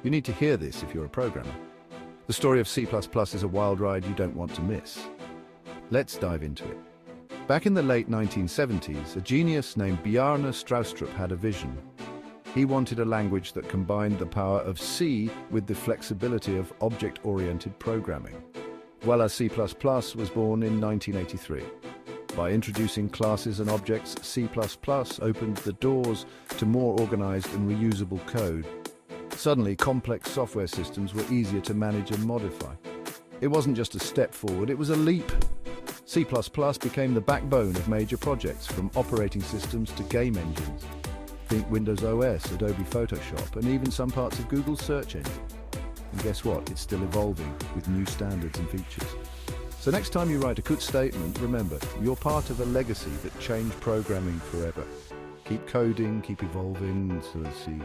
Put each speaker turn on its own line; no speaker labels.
You need to hear this if you're a programmer. The story of C++ is a wild ride you don't want to miss. Let's dive into it. Back in the late 1970s, a genius named Bjarne Stroustrup had a vision. He wanted a language that combined the power of C with the flexibility of object-oriented programming. Voila, C++ was born in 1983. By introducing classes and objects, C++ opened the doors to more organized and reusable code. Suddenly, complex software systems were easier to manage and modify. It wasn't just a step forward, it was a leap. C++ became the backbone of major projects, from operating systems to game engines. Think Windows OS, Adobe Photoshop, and even some parts of Google's search engine. And guess what? It's still evolving with new standards and features. So next time you write a good statement, remember, you're part of a legacy that changed programming forever. Keep coding, keep evolving, so let's see.